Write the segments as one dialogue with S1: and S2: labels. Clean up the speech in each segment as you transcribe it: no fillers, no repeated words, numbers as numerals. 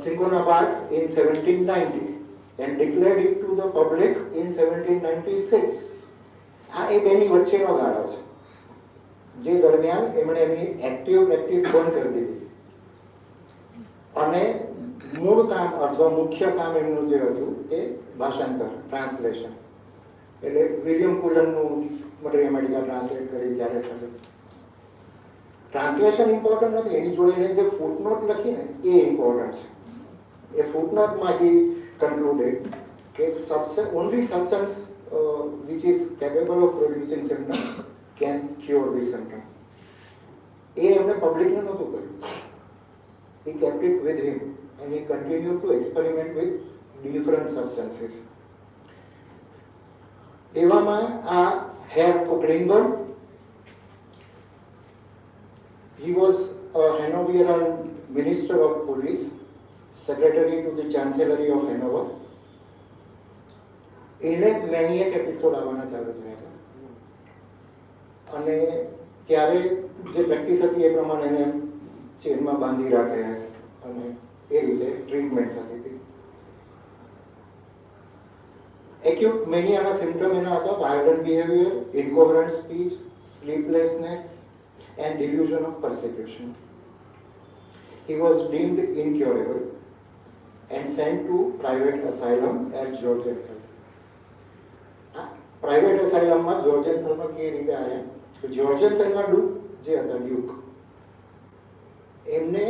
S1: Cinquanna Park in 1790 and declared it to the public in 1796. આ એ બેની વચ્ચેનો ગાળો છે જે દરમિયાન એમણે એમની એક્ટિવ પ્રેક્ટિસ બંધ કરી દીધી અને મૂળ કામ અથવા મુખ્ય કામ એમનું જે હતું એ ભાષાંતર ટ્રાન્સલેશન એટલે વિલિયમ ફુલનનું મટીરિયમેટિકા ટ્રાન્સલેટ કરી ત્યારે થયું. ટ્રાન્સલેશન ઇમ્પોર્ટન્ટ નથી, એની જોડે જે ફૂટનોટ લખી ને એ ઇમ્પોર્ટન્ટ છે. એ ફૂટનોટમાં he concluded કે only substance which is capable of producing symptom can cure this symptom. એ એમને પબ્લિકને નહોતું કર્યું. He kept it with him and he continued to experiment with different substances. એવામાં આ hair કોકલિંગબર્ગ, he was a Hanoverian minister of police, secretary to the chancellery of Hanover. એને મેનિયક episode આવવાના ચાલુ થયા હતા અને ત્યારે જે પ્રેક્ટિસ હતી એ પ્રમાણે એને ચેનમાં બાંધી રાખે અને એ રીતે ટ્રીટમેન્ટ થતી હતી. એક્યુટ મેનિયાના સિમ્પટમ એના હતા violent behaviour, incoherent speech, sleeplessness and delusion of persecution. He was deemed incurable and sent to private asylum at Georgetown. Private અસાઇલમમાં જોર્જેન્ટનમાં કેવી રીતે આવ્યા તો જોર્જેન્ટનના જે હતા ડ્યુક એમને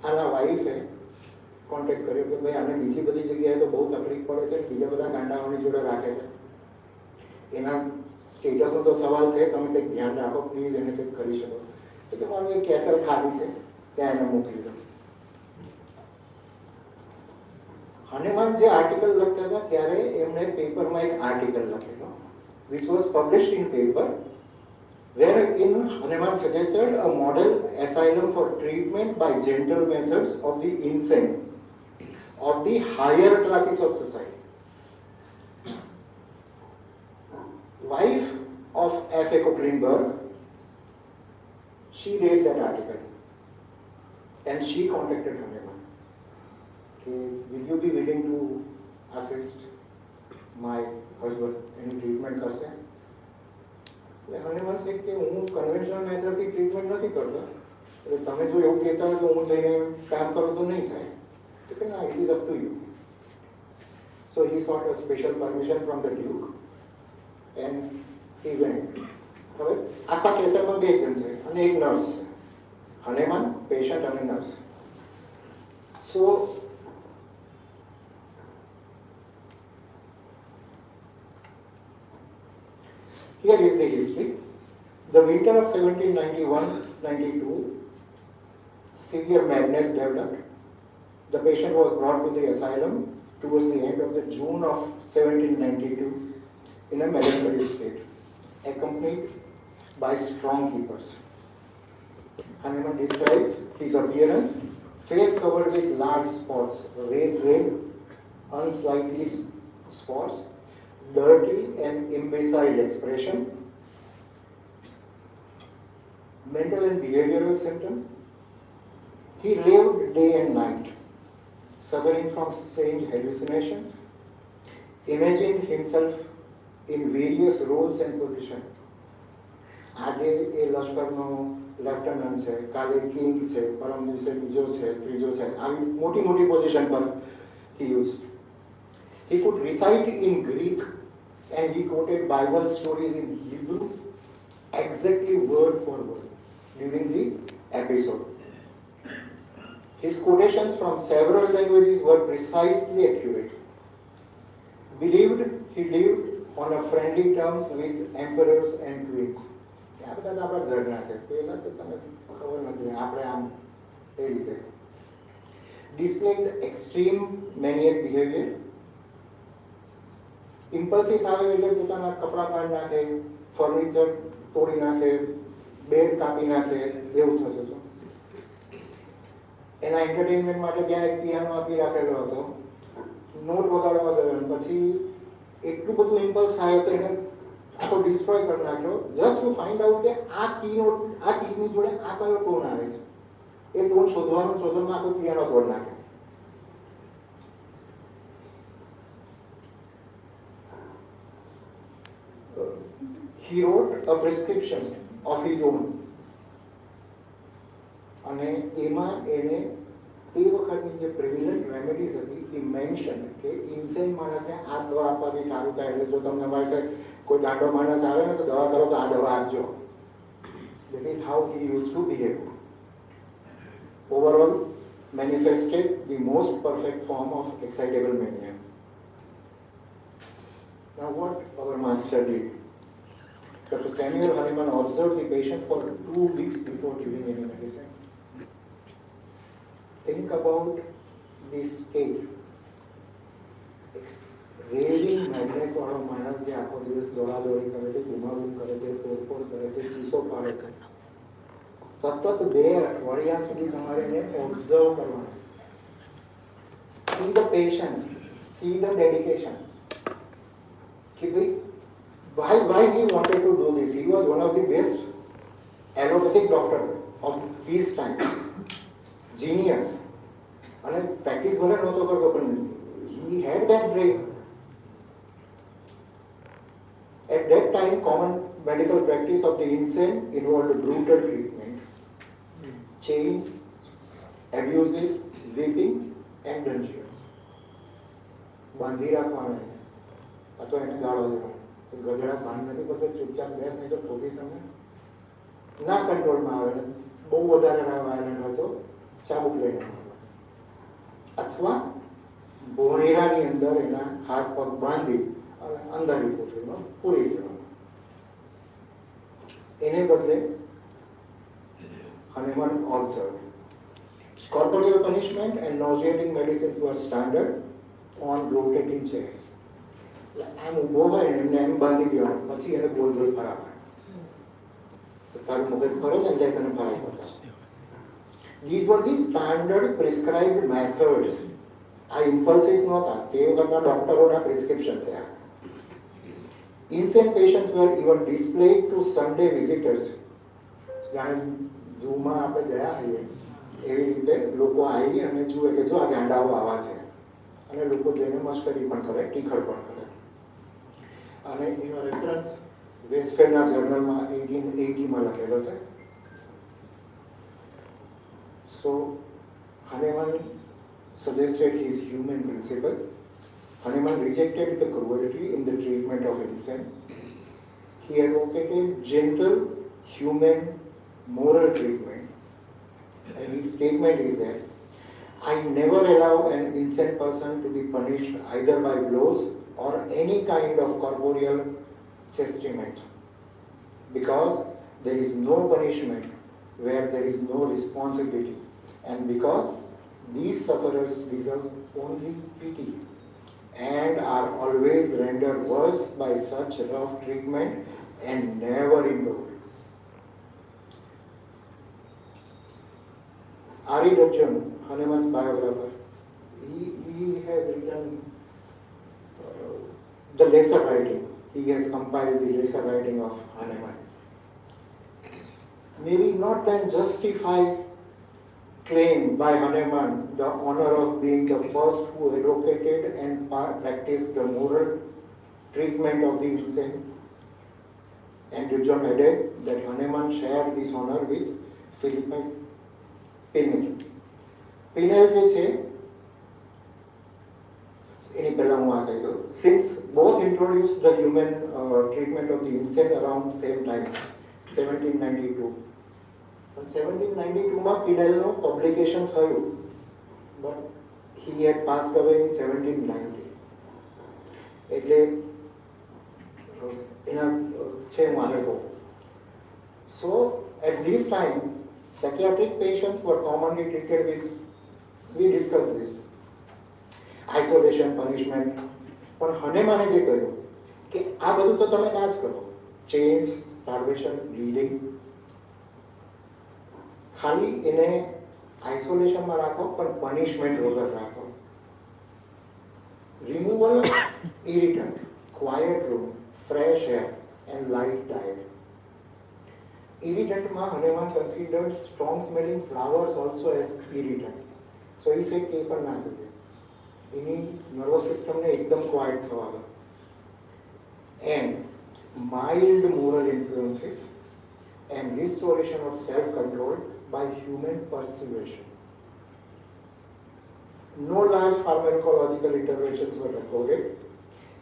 S1: આના વાઈફે કોન્ટેક્ટ કર્યો કે ભાઈ આને બીજી બધી જગ્યાએ તો બહુ તકલીફ પડે છે, બીજા બધા ગાંડાઓની જોડે રાખે છે, એના સ્ટેટસનો તો સવાલ છે, તમે કંઈક ધ્યાન રાખો પ્લીઝ, એને કંઈક કરી શકો. તો કે મારું એક કેસર ખાલી છે, ત્યાં એને મોકલી દો. હનુમાન જે આર્ટિકલ લખતા હતા ત્યારે એમણે પેપરમાં એક આર્ટિકલ લખેલો which was published in paper wherein Hanuman suggested a model asylum for treatment by gentle methods of the insane of the higher classes of society. Wife of F.A. Koechlingberg, she read that article and she contacted Hanuman. Will you be willing to assist my husband? Any treatment કરશે? એટલે હનુમાન સાહેબ કે હું conventional મેથડથી treatment નથી કરતો, એટલે તમે જો એવું કહેતા હોય તો હું જઈને કામ કરું તો નહીં થાય. તો કે ના, it is up to you. So he sought a special permission from the duke and he went. હવે આખા કેસમાં બે જણ છે અને એક નર્સ છે, હનુમાન પેશન્ટ અને nurse. So here is the history. The winter of 1791-92, severe madness developed. The patient was brought to the asylum towards the end of the June of 1792 in a melancholy state, accompanied by strong keepers. Hanuman describes his appearance: face covered with large spots, red, unsightly spots, dirty and imbecile expression, mental and behavioral symptoms. He raved day and night, suffering from strange hallucinations, imagined himself in various roles and positions. આજે એ લશ્કરનો lieutenant છે, કાલે king છે, પરમ દિવસે બીજો છે, ત્રીજો છે, આવી મોટી મોટી પોઝિશન પર he used. He could recite in Greek and he quoted Bible stories in Hebrew exactly word for word during the episode. His quotations from several languages were precisely accurate. He lived on a friendly terms with emperors and queens. આ બધા આપણા ઘરના છે, પહેલા તો તમને ખબર નથી, આપણે આમ એ રીતે. Displayed extreme maniac behavior. Impulses આવે એટલે પોતાના કપડા કાઢી નાખે, ફર્નિચર તોડી નાખે, બેડ કાપી નાખે, એવું થતું હતું. એના એન્ટરટેનમેન્ટ માટે ત્યાં એક પિયાનો આપી રાખેલો હતો, નોટ વગાડવા ગયો, પછી એટલું બધું ઇમ્પલ્સ આવ્યો તો એને આખો ડિસ્ટ્રોય કરી નાખ્યો, જસ્ટ ટુ ફાઇન્ડ આઉટ કે આ કીની જોડે આ કયો ટોન આવે છે. એ ટોન શોધવામાં આખો પિયાનો તોડ નાખ્યો. he wrote a prescription of his own. અને એમાં એને એ વખતની જે પ્રિવિલન્ટ રેમેડીઝ હતી એ મેન્શન કે ઇન્સેન માણસને આ દવા આપવાથી સારું થાય, એટલે જો તમને અમારી સાહેબ કોઈ દાંડો માણસ આવે ને તો દવા કરો તો આ દવા આપજો. That is how he used to behave. Overall, manifested the most perfect form of excitable mania. Now what our master did? Dr. Samuel Hahnemann observed the patient for 2 weeks before giving any medicine. Think about this state. Raving madness વાળો માણસ જે આખો દિવસ દોડાદોડી કરે છે, ઘુમાઘૂમ કરે છે, તોડફોડ કરે છે, ચીસો પાડે છે, સતત 2 અઠવાડિયા સુધી તમારે એને ઓબ્ઝર્વ કરવાનું. See the patience, see the dedication. કે ભાઈ why he wanted to do this? He was one of the best allopathic doctor of these times. Genius. અને પ્રેક્ટિસ ભલે નહોતો કરતો પણ he had that brain. At that time, common medical practice of the insane involved brutal treatment, chain, abuses, whipping, and dungeons. બાંધી રાખવાના અથવા એને ગાળો દેવાનો. ગધેડા ભાન નથી પડતો, ચૂપચાપ બેસ, નહીં તો થોડી સમય ના કંટ્રોલમાં આવે ને બહુ વધારે વાયલન્ટ હોય તો ચાબુક લઈને અથવા બોરેરાની અંદર એના હાથ પગ બાંધી અને અંદરની કોઠડીમાં પૂરી દેવાનું. એને બદલે Hahnemann observed corporeal punishment and nauseating medicines were standard on rotating chairs. આમ ઊભો હોય ને એમને એમ બાંધી દેવાનું, પછી એને ગોલ ગોલ ફરાવવાનું. તારું મગજ ફરે ને જાય તને ફરાઈ પડતા. These were the standard prescribed methods. આ impulses નહોતા, તે વખતના ડોક્ટરોના પ્રિસ્ક્રિપ્શન છે. Insane patients were even displayed to Sunday visitors. જાણે ઝૂમાં આપણે ગયા હોઈએ એવી રીતે લોકો આવી અને જુએ કે જો આ ગાંડાઓ આવા છે, અને લોકો જેને મશ્કરી પણ કરે, ટીખળ પણ કરે. અને એનો રેફરન્સ વેસ્ટફેલના જર્નલમાં 1880માં લખેલો છે. So Hahnemann suggested his human principle. Hahnemann rejected the cruelty in the treatment of insane. He advocated gentle, human, moral treatment. And his statement is that I never allow an insane person to be punished either by blows or any kind of corporeal chastisement, because there is no punishment where there is no responsibility, and because these sufferers deserve only pity and are always rendered worse by such rough treatment and never improved. R.E. Dudgeon, Hahnemann's biographer, he has written the lesser writing. He has compiled the lesser writing of Hahnemann. Maybe not then justify claim by Hahnemann the honor of being the first who advocated and practiced the moral treatment of the insane. And Dudgeon added that Hahnemann shared this honor with Philippe Pinel. Pinel જે છે એની પહેલા હું આ કહી દઉં. Since both introduced the human treatment of the insane around same time, 1792. But 1792માં Pinelનું publication થયું, but he had passed away in 1790. એટલે એના છે મારે. So at this time psychiatric patients were commonly treated with, we discussed this, isolation, punishment. પણ Hahnemann જે કહ્યું કે આ બધું તો તમે ના જ કરો, chains, starvation, bleeding, ખાલી એને આઇસોલેશનમાં રાખો પણ પનિશમેન્ટ વગર રાખો. Removal of irritant, quiet room, fresh air and light diet. Irritant-માં Hahnemann considered strong smelling flowers also as irritant. So he said કે પણ ના જોઈએ, એની નર્વસ સિસ્ટમને એકદમ ક્વાઇટ થવા દો. And mild moral influences, and restoration of self-control by human persuasion. No large pharmacological interventions were recorded.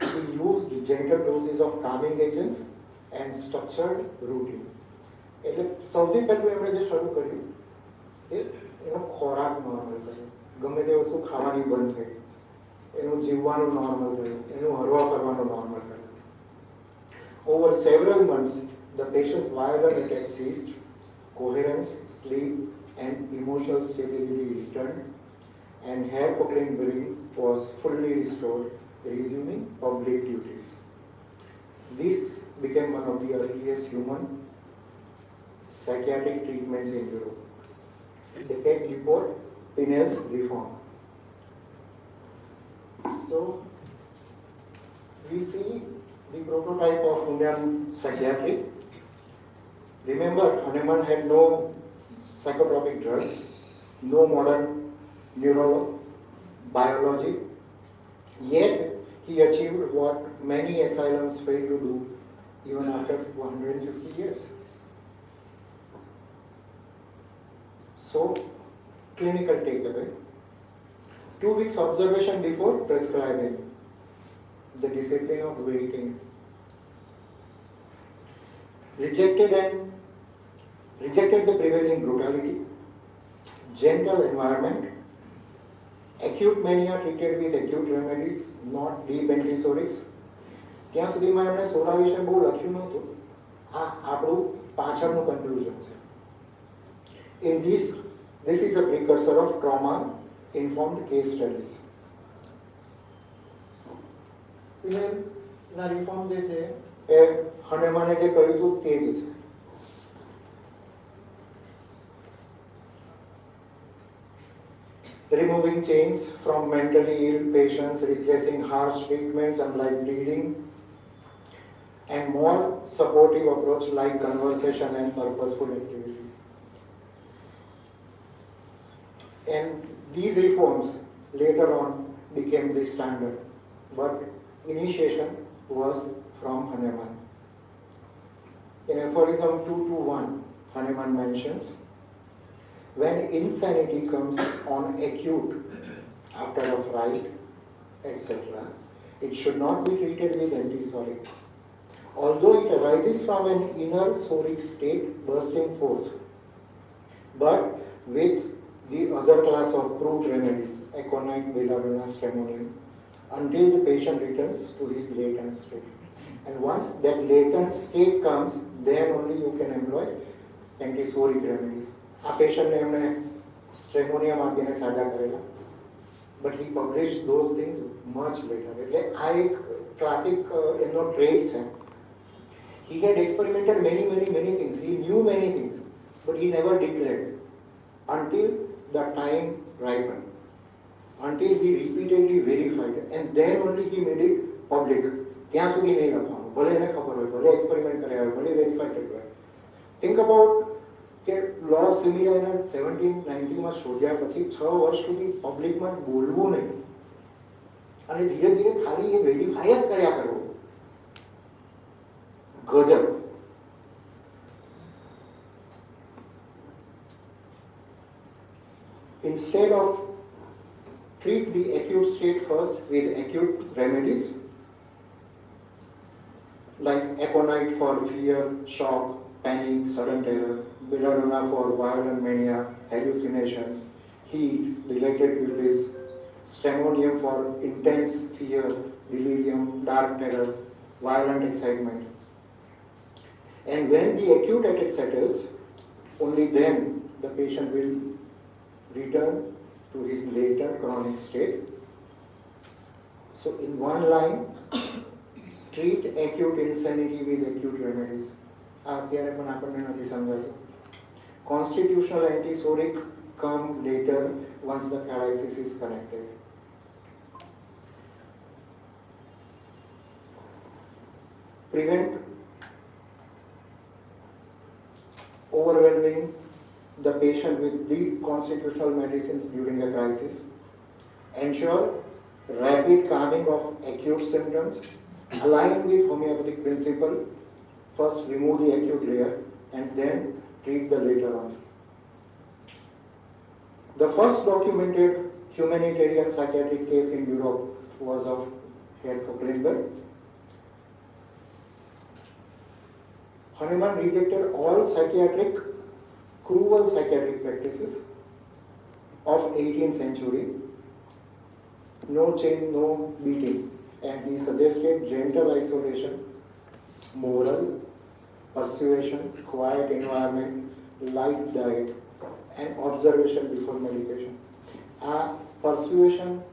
S1: He used gentle doses of calming agents and structured routine. એટલે સૌથી પહેલું એમણે જે શરૂ કર્યું એ એનો ખોરાક નોર્મલ કર્યો, ગમે તે વસ્તુ ખાવાની બંધ થઈ, એનું જીવવાનું નોર્મલ કર્યું, એનું હરવા ફરવાનું નોર્મલ કર્યું. Over several months, the patient's violent attack ceased, coherence, sleep, and emotional stability returned, and Cochlear brain was fully restored, resuming public duties. This became one of the earliest human psychiatric treatments in Europe. Decades before Pinel's reform. So, we see the prototype of Indian psychiatry. Remember, Hahnemann had no psychotropic drugs, no modern neurobiology, yet he achieved what many asylums failed to do even after 150 years. So, clinical takeaway. 2 weeks observation before prescribing. The discipline of waiting. Rejected the prevailing brutality. Gentle environment. Acute mania treated with acute remedies, not deep episodics. ત્યાં સુધીમાં એમણે સોરા વિશે બહુ લખ્યું નહોતું. આ આપણું પાછળનું કન્ક્લુઝન છે. In this is a precursor of trauma-informed case studies. ના રિફોર્મ જે છે એ હનેમાને જે કહ્યું હતું તે જ છે. Removing chains from mentally ill patients, replacing harsh treatments unlike bleeding, and more supportive approach like conversation and purposeful activities. And these reforms later on became the standard, but initiation was from Hahnemann. In aphorism 221, Hahnemann mentions, when insanity comes on acute after a fright, etc., it should not be treated with antisoric. Although it arises from an inner soric state bursting forth, but with the other class of proved remedies, aconite, belladonna, stramonium, until the patient returns to his latent state. And once that latent state comes, then only you can employ antisoric remedies. આ પેશન્ટને એમણે સ્ટ્રેમોનિયમ આપીને સાજા કરેલા, but he published those things much later. એટલે આ એક classic એમનો ટ્રેડ છે. He had experimented many things. He knew many things, but he never declared until the time ripened, until he repeatedly verified, and then only he made it public. ત્યાં સુધી નહીં લખવાનું, ભલે એને ખબર હોય, ભલે એક્સપેરિમેન્ટ કર્યા હોય, ભલે વેરીફાઈ કર્યું હોય. Think about કે લો ઓફ સિમિલિયાને 1790માં શોધ્યા પછી 6 વર્ષ સુધી પબ્લિકમાં બોલવું નહીં અને ધીરે ધીરે ખાલી એ વેરીફાઈ જ કર્યા કરવું. ગજબ. Instead of treat the acute state first with acute remedies like aconite for fear, shock, panic, sudden terror, belladonna for violent mania, hallucinations, heat, dilated pupils, stramonium for intense fear, delirium, dark terror, violent excitement. And when the acute attack settles, only then the patient will return to his latent chronic state. So in one line, treat acute insanity with acute remedies. આ અત્યારે પણ આપણને નથી સમજાતું. Constitutional antisoric come later once the crisis is connected. Prevent overwhelming the patient with deep constitutional medicines during a crisis. Ensure rapid calming of acute symptoms, align with homeopathic principle, First remove the acute layer and then treat the later on. The first documented humanitarian psychiatric case in Europe was of Herr Kochlenberg. Hahnemann rejected all cruel psychiatric practices of 18th century. No chain, no beating. And he suggested gentle isolation, moral, persuasion, quiet environment, light diet, and observation before medication. Persuasion,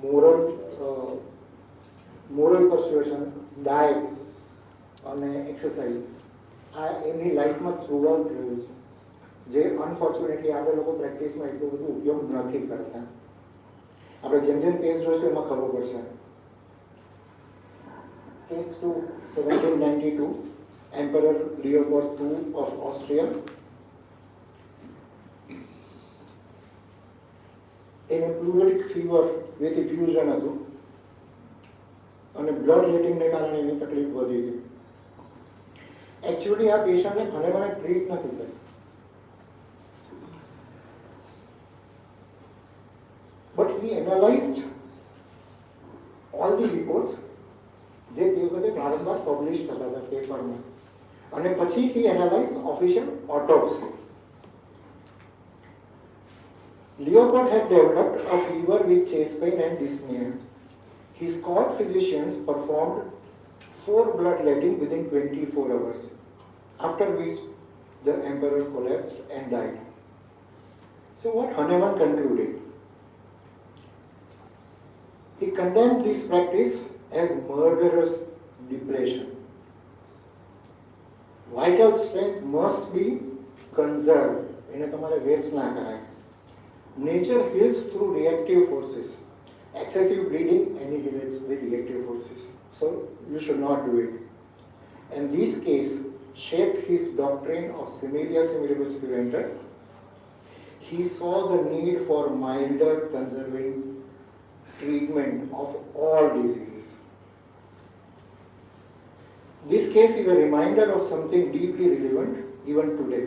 S1: moral persuasion, diet, અને exercise આ એમની લાઈફમાં throughout રહ્યું છે, જે unfortunately આપણે લોકો પ્રેક્ટિસમાં એટલું બધું ઉપયોગ નથી કરતા. આપણે જેમ જેમ કેસ જોઈશું એમાં ખબર પડશે. Case 2, 1792, Emperor Leopold II of Austria. એને pleurotic fever with effusion હતું અને બ્લડ લેટિંગને કારણે એની તકલીફ વધી ગઈ. એકચ્યુઅલી આ પેશન્ટને હનેમાને ટ્રીટ નથી કરી. But he analysed all the reports જે તે વખતે વારંવાર પબ્લિશ થતા હતા પેપરમાં, અને પછી he analyse official autopsy. Leopold had developed a fever with chest pain and dyspnea. His court physicians performed 4 bloodletting within 24 hours, after which the emperor collapsed and died. So what Hahnemann concluded? He condemned this practice as murderous depletion. Vital strength must be conserved. એને તમારે waste ના કરાય. Nature heals through reactive forces. Excessive bleeding annihilates the reactive forces. So you should not do it. And this case shaped his doctrine of similia similibus curenta. He saw the need for milder conserving treatment of all diseases. This case is a reminder of something deeply relevant even today.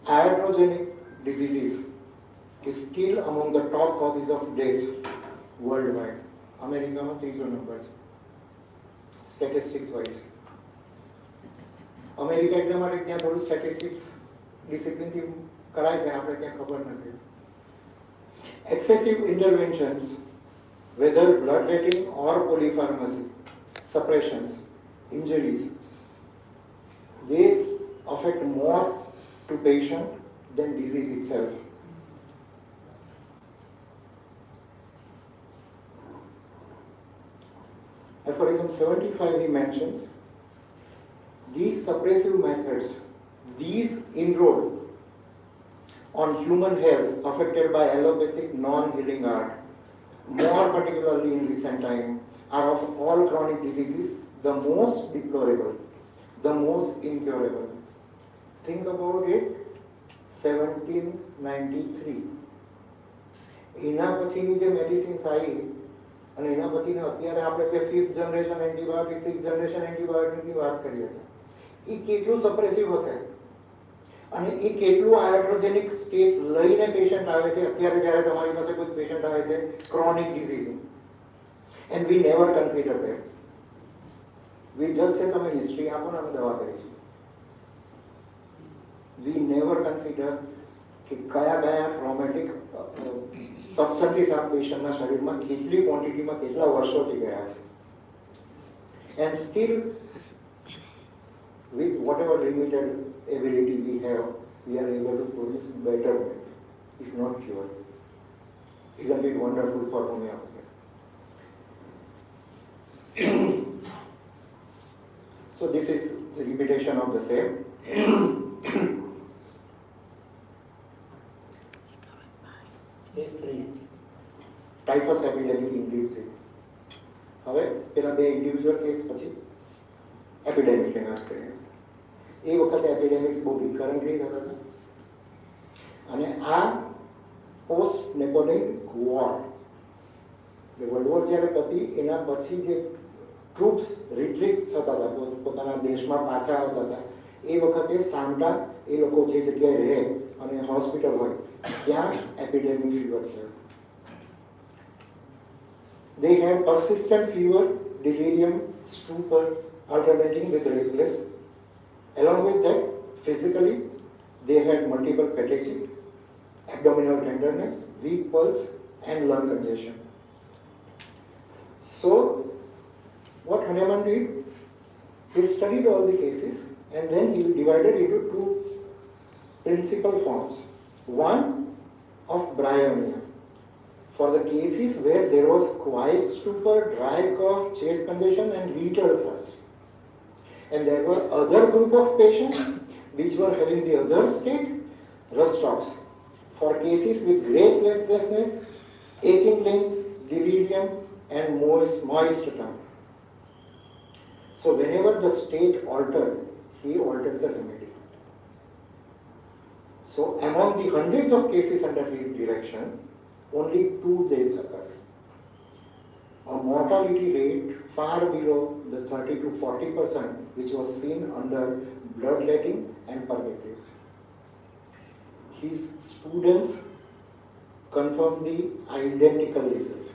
S1: Iatrogenic diseases is still among the top causes of death worldwide. અમેરિકામાં ત્રીજો number છે statistics wise. America એટલા માટે ત્યાં થોડું statistics ડિસિપ્લિનથી કરાય છે, આપણે ત્યાં ખબર નથી. Excessive interventions, whether bloodletting or polypharmacy, suppressions, injuries, they affect more to patient than disease itself. Aphorism 75 he mentions, these suppressive methods, these inroad on human health affected by allopathic non-healing art, more particularly in recent time, are of all chronic diseases the most deplorable, the most incurable. Think about it, 1793. એના પછીની જે medicines આવી અને એના પછીના અત્યારે આપણે જે 5th generation antibiotic 6th generation એન્ટીબાયોટિકની વાત કરીએ છીએ, એ કેટલું સપ્રેસિવ હશે અને એ કેટલું આયાટ્રોજેનિક સ્ટેટ લઈને પેશન્ટ આવે છે. અત્યારે જ્યારે તમારી પાસે કોઈ પેશન્ટ આવે છે chronic disease, and we never consider that. We just સે તમે હિસ્ટ્રી આપો ને અમે દવા કરીશું. વી નેવર કન્સિડર કે કયા કયા ટ્રોમેટિક સબસ્ટન્સીસ આ પેશન્ટના શરીરમાં કેટલી ક્વોન્ટિટીમાં કેટલા વર્ષોથી ગયા છે. And steel with whatever limited ability we have, we are able to produce betterment, if not cure. Isn't it wonderful for homeopathy? So this is the repetition of the same. Case 3, typhus epidemic in Leipzig. હવે પેલા બે individual case પછી એપિડેમિકની વાત કરીએ. એ વખતે એપિડેમિક્સ બહુ રિકરન્ટલી થતા હતા અને આ post Napoleon war, world war જ્યારે પતી એના પછી જે ટ્રુપ્સ રિટ્રીટ થતા હતા, પોતાના દેશમાં પાછા આવતા હતા, એ વખતે સાંટા એ લોકો જે જગ્યાએ રહે અને હોસ્પિટલ હોય ત્યાં એપિડેમિક ફીવર થયો. They had persistent fever, delirium, stupor, alternating with restless. Along with that, physically, they had multiple fatigue, abdominal tenderness, weak pulse, and lung congestion. So, what Hahnemann did, he studied all the cases and then he divided into two principal forms. One of bryonia, for the cases where there was quiet stupor, dry cough, chest congestion, and lethal thirst. And there were other group of patients which were having the other state, Rostrov's, for cases with great restlessness, aching limbs, delirium, and moist tongue. So whenever the state altered, he altered the remedy. So among the hundreds of cases under his direction, only 2 deaths occurred. A mortality rate far below the 30 to 40% which was seen under bloodletting and purgatives. His students confirmed the identical result.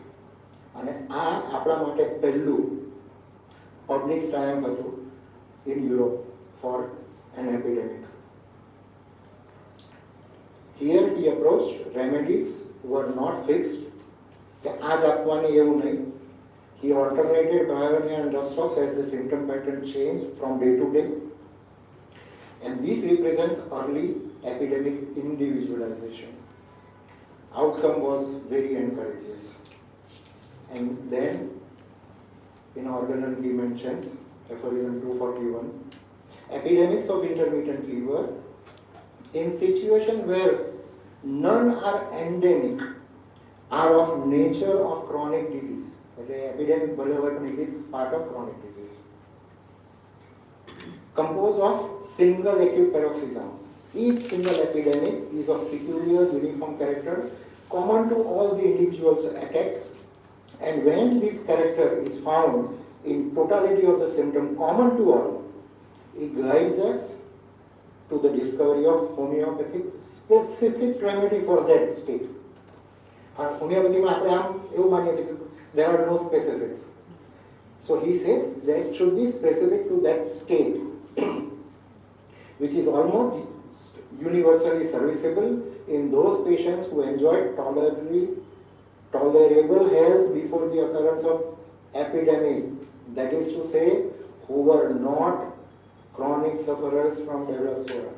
S1: અને આ આપણા માટે પહેલું public ટ્રાયમ્ફ હતું in Europe for an epidemic. Here he approached remedies were not fixed. કે આ જ આપવાની એવું નહીં. He alternated bryonia and Rostrov's as the symptom pattern changed from day to day. And this represents early epidemic individualization. Outcome was very encouraging. And then in organelle he mentions aphorism 241, epidemics of intermittent fever in situation where none are endemic are of nature of chronic disease. The epidemic is part of chronic disease. Composed of single acute paroxysm. Each single epidemic is of peculiar uniform character common to all the individuals attacked, and when this character is found in totality of the symptom common to all, it guides us to the discovery of homeopathic specific remedy for that state. હોમિયોપેથીમાં આપણે આમ એવું માનીએ છીએ કે there are no specifics. So he says that it should be specific to that state which is almost universally serviceable in those patients who enjoyed tolerable health before the occurrence of epidemic. That is to say, who were not chronic sufferers from developed sora.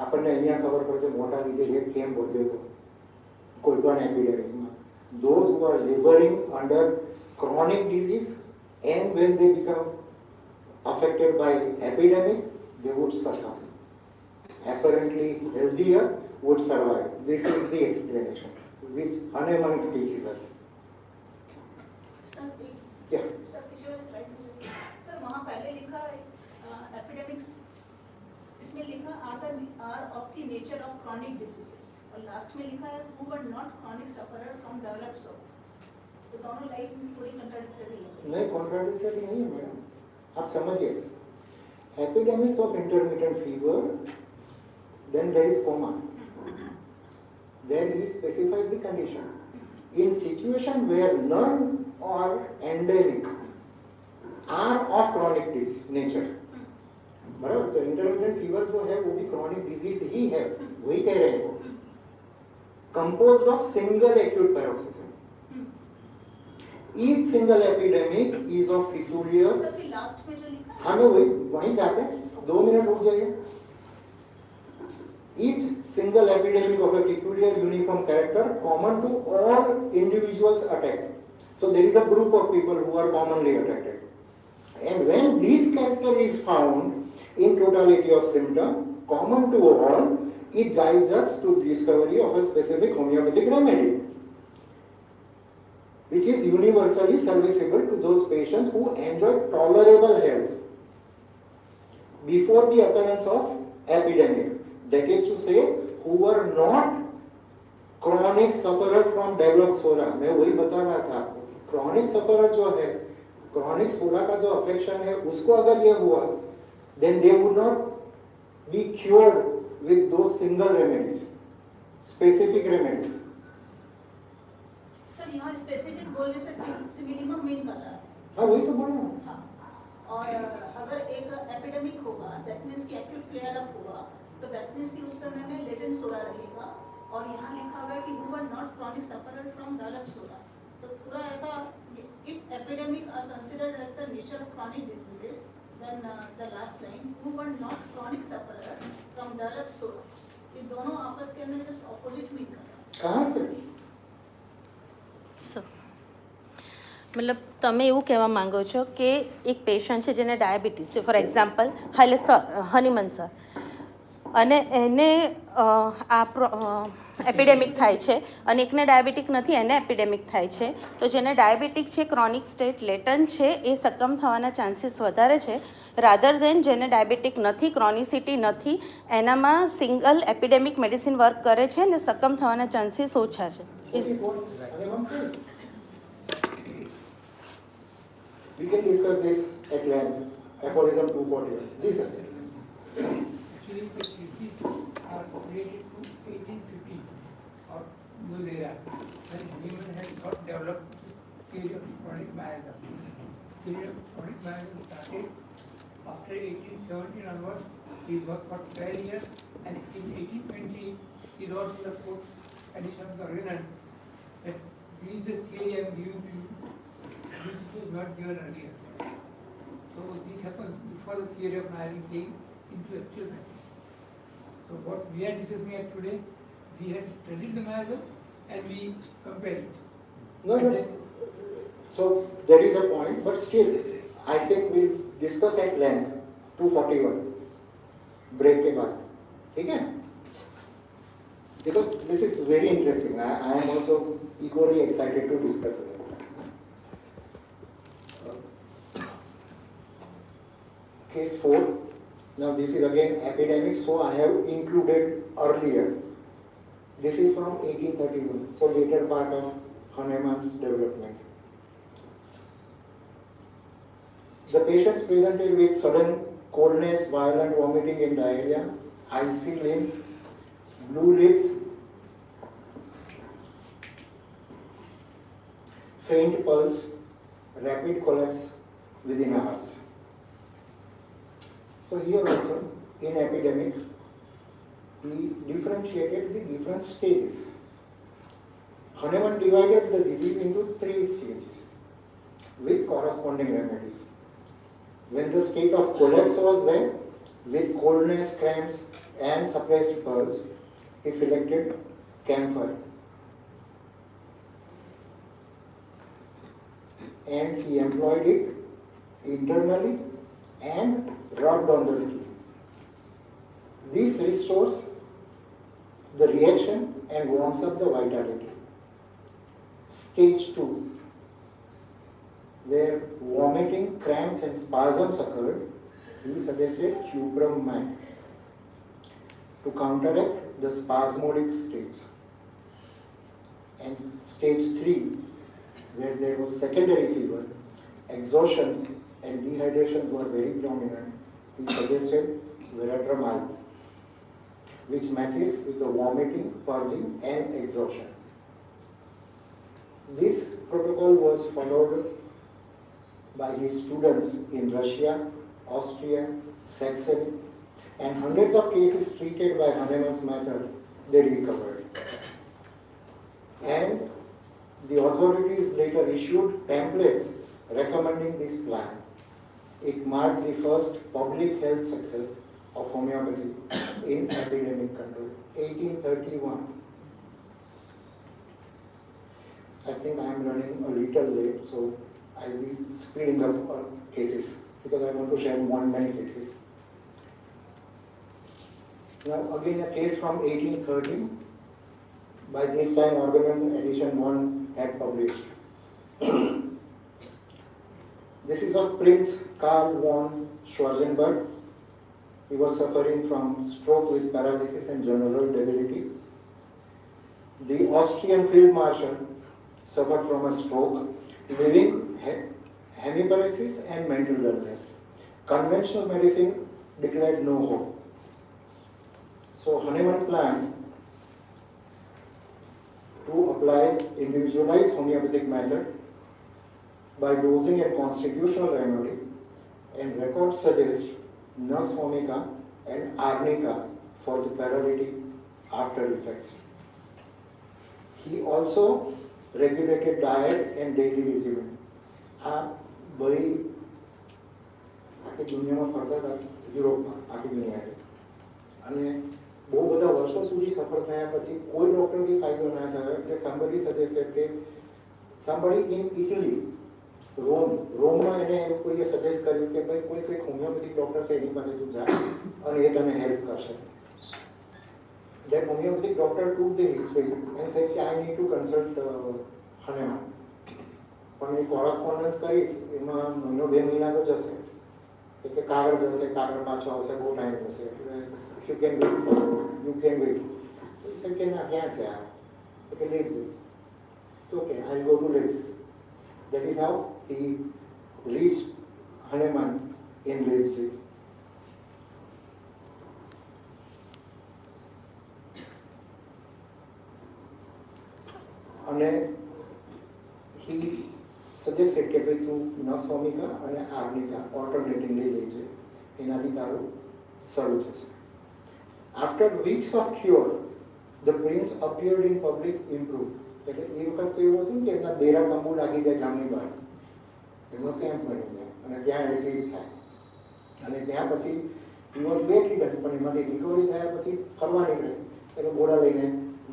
S1: આપણને અહીંયા ખબર પડે છે mortality rate કેમ વધ્યો હતો કોઈ પણ એપિડેમિકમાં. Those who are laboring under chronic disease and when they become affected by epidemic, they would succumb. Apparently healthier would survive. This is the explanation which Hahnemann teaches us.
S2: Sir,
S1: Yeah.
S2: Sir पिछले वाले slide में sir वहाँ पहले लिखा epidemics, इसमें लिखा are of the nature of chronic diseases, और last में लिखा है who were not chronic sufferer from developed so. तो दोनों लाइन थोड़ी कंट्राडिक्टरी है.
S1: नहीं, कॉन्ट्राडिक्टरी नहीं है मैडम, आप समझिए. Epidemics of intermittent fever, then there is coma. Then he specifies the condition. In situation where none are endemic are of chronic disease nature. बराबर. तो इंटरमिटेंट फीवर जो है वो भी क्रॉनिक डिजीज ही है, वही कह रहे हैं वो. Composed of single acute paroxysm. Each single epidemic is of peculiar.
S2: Sir फिर लास्ट में जो लिखा है
S1: हाँ मैं वहीं जाते हैं, 2 मिनट रुक जाइए. Each single epidemic of a peculiar uniform character common to all individuals attacked. So there is a group of people who are commonly affected. And when this character is found in totality of symptom common to all, it guides us to discovery of a specific homeopathic remedy, which is universally serviceable to those patients who enjoy tolerable health before the occurrence of epidemic. That is to say, who were not chronic sufferer from developed sora. मैं वही बता रहा था आपको. Chronic sufferer जो है chronic सोला का जो अफेक्शन है उसको अगर ये हुआ, then they would not be cured with those single remedies, specific remedies.
S2: Sir यहाँ स्पेसिफिक बोलने से सिमिलिमम मीन कर रहा है।
S1: हाँ वही तो बोल रहा हूँ।
S2: हाँ, और अगर एक एपिडेमिक होगा, दैट मीन्स कि एक्यूट फ्लेयर अप हुआ, तो दैट मीन्स कि उस समय में लेटेंट सोरा रहेगा, और यहाँ लिखा हुआ है कि who were not chronic sufferer from developed सोरा। तो पूरा ऐसा, if epidemic are considered as the nature of chronic diseases, then the last line, who were not chronic sufferer from developed सोरा, ये दोनों आपस के अंदर जस्ट ऑपोजिट मीन कर रहा है।
S1: कहाँ से?
S3: મતલબ તમે એવું કહેવા માંગો છો કે એક પેશન્ટ છે જેને ડાયાબિટીસ છે, ફોર એક્ઝામ્પલ હાલે સર હનીમન સર, અને એને આ એપિડેમિક થાય છે, અને એકને ડાયાબિટીક નથી એને એપિડેમિક થાય છે, તો જેને ડાયાબિટીક છે, ક્રોનિક સ્ટેટ લેટન્ટ છે, એ સકમ થવાના ચાન્સીસ વધારે છે રાધર દેન જેને ડાયાબિટીક નથી, ક્રોનિસિટી નથી, એનામાં સિંગલ એપિડેમિક મેડિસિન વર્ક કરે છે અને સકમ થવાના ચાન્સીસ ઓછા છે.
S1: We can discuss this at length. Aphorism 241. Ji sir.
S4: Actually, the thesis are related to 1850 or those era when women had got developed theory of chronic miasm. Theory of chronic miasm started after 1817 onwards. He worked for 12 years, and in 1820 he wrote in the fourth edition of the Renan that this is the theory I am giving to you. This was not given earlier. So this happens before the theory of miasm came into actual practice. So what we are discussing at today, we have studied the miasm and we compare it.
S1: No, no. So there is a point, but still, I think we'll discuss at length. 241. Break के बाद, ठीक है? Because this is very interesting. I am also equally excited to discuss it. Case 4. Now this is again epidemic, so I have included earlier. This is from 1831, so later part of Hahnemann's development. The patients presented with sudden coldness, violent vomiting and diarrhea, icy limbs, blue lips, faint pulse, rapid collapse within hours. So here also, in epidemic, he differentiated the different stages. Hahnemann divided the disease into 3 stages with corresponding remedies. When the state of collapse was there, with coldness, cramps and suppressed pulse, he selected camphor. And he employed it internally and rubbed on the skin. This restores the reaction and warms up the vitality. Stage 2, where vomiting, cramps and spasms occurred, he suggested cuprum man to counteract the spasmodic states. And stage 3, where there was secondary fever, exhaustion and dehydration were very prominent, he suggested veratramine, which matches with the vomiting, purging and exhaustion. This protocol was followed by his students in Russia, Austria, Saxony, and hundreds of cases treated by Hahnemann's method, they recovered. And the authorities later issued pamphlets recommending this plan. It marked the first public health success of homeopathy in epidemic control, 1831. I think I am running a little late, so I will be speeding up cases because I want to share many cases. Now again a case from 1830. By this time Organon edition 1 had published. This is of Prince Karl von Schwarzenberg. He was suffering from stroke with paralysis and general debility. The Austrian field marshal suffered from a stroke, living hemiparesis and mental dullness. Conventional medicine declared no hope. So Hahnemann planned to apply individualized homeopathic method by dosing and constitutional remedy, and records suggest nux vomica and arnica for the paralytic after effects. He also regulated diet and daily regimen. આ ભાઈ આખી દુનિયામાં ફરતા હતા, યુરોપમાં આખી દુનિયાએ, અને બહુ બધા વર્ષો સુધી સફળ થયા પછી કોઈ ડૉક્ટરથી ફાયદો ના થયો એટલે somebody suggested કે somebody in Italy, રોમમાં એને કોઈએ સજેસ્ટ કર્યું કે ભાઈ કોઈ હોમિયોપેથિક ડૉક્ટર છે એની પાસે તું જા અને એ તને હેલ્પ કરશે. That homeopathic doctor took the history and said that I need to consult Hahnemann. પણ એ કોરસ્પોન્ડન્સ કરીશ એમાં મહિનો 2 મહિના તો જશે, એટલે કાગળ જશે, કાગળ પાછો આવશે, બહુ ટાઈમ જશે, એટલે યુ કેન વેઇટ. એ said કે ના ક્યાં છે આ, એટલે Leipzig. Okay, I'll go to Leipzig. That is how he reached Hahnemann in Leipzig. અને he suggested કે ભાઈ તું નક્સ વોમિકા અને આર્નિકા ઓલ્ટરનેટિવલી લેજે, એનાથી તારું સારું થશે. After weeks of cure, the prince appeared in public improved. એટલે એ વખત તો એવું હતું કે એમના ડેરા તંબુ લાગી જાય ગામની બહાર, એમનો કેમ્પ બની જાય અને ત્યાં રિટ્રીટ થાય, અને ત્યાં પછી he was bedridden, પણ એમાંથી રિકવરી થયા પછી ફરવા નીકળે એટલે ઘોડા લઈને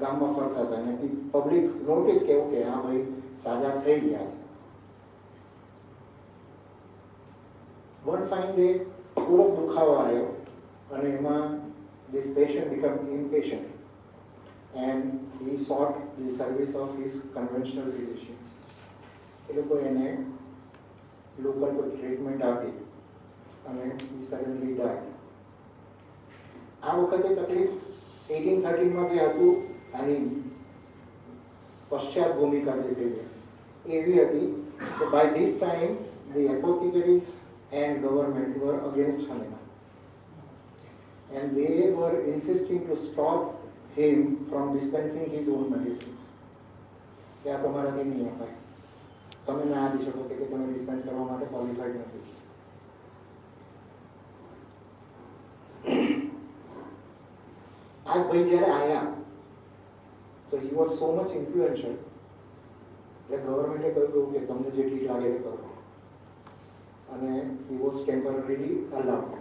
S1: ગામમાં ફરતા હતા, અને પબ્લિક નોટિસ કે ઓકે આ ભાઈ સાજા થઈ ગયા છે. વન ફાઇન ડે થોડોક દુખાવો આવ્યો અને એમાં this patient became impatient and he sought the service of his conventional physician. એ લોકો એને લોકલ ટ્રીટમેન્ટ આપી અને he suddenly died. આ વખતે તકલીફ 1813માં જે હતું આની પશ્ચાત ભૂમિકા જે કહીએ એવી હતી કે by this time the apothecaries and government were against Hahnemann, and they were insisting to stop him from dispensing his own medicines. કે આ તમારાથી નહીં અપાય, તમે ના આપી શકો કે તમે ડિસ્પેન્સ કરવા માટે ક્વોલિફાઈડ નથી. આ ભાઈ જ્યારે આવ્યા તો he was so much influential that ગવર્મેન્ટે કહ્યું કે તમને જે ઠીક લાગે તે કરો, અને he was temporarily allowed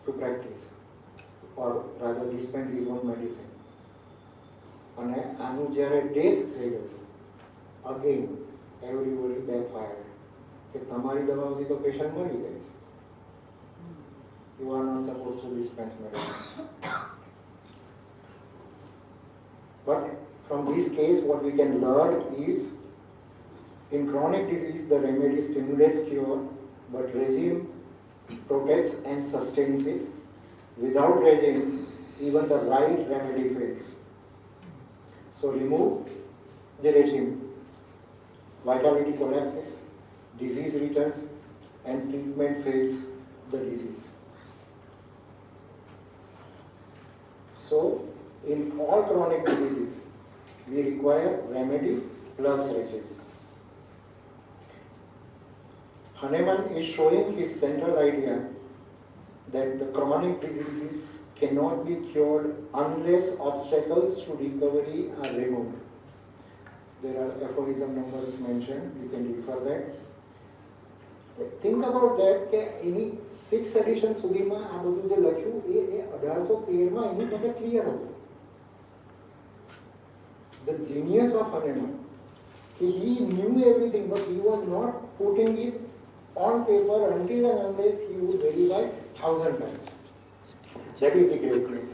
S1: to practice or rather dispense his own medicine. અને આનું જ્યારે ડેથ થઈ ગયું, again everybody backfired કે તમારી દવાઓથી તો પેશન્ટ મરી જાય છે, you are not supposed to dispense medicine. But from this case what we can learn is in chronic disease the remedy stimulates cure, but regime protects and sustains it. Without regime even the right remedy fails. So remove the regime, vitality collapses, disease returns, and treatment fails the disease. So in all chronic diseases we require remedy plus regime. Hahnemann is showing his central idea that the chronic diseases cannot be cured unless obstacles to recovery are removed. There are aphorism numbers mentioned, you can refer that. Think about that કે એની 6th edition સુધીમાં આ બધું જે લખ્યું એ 1813માં એની પાસે clear હતું. The genius of Hahnemann, he knew everything but he was not putting it on paper until and unless he would verify 1000 times. That is the greatness.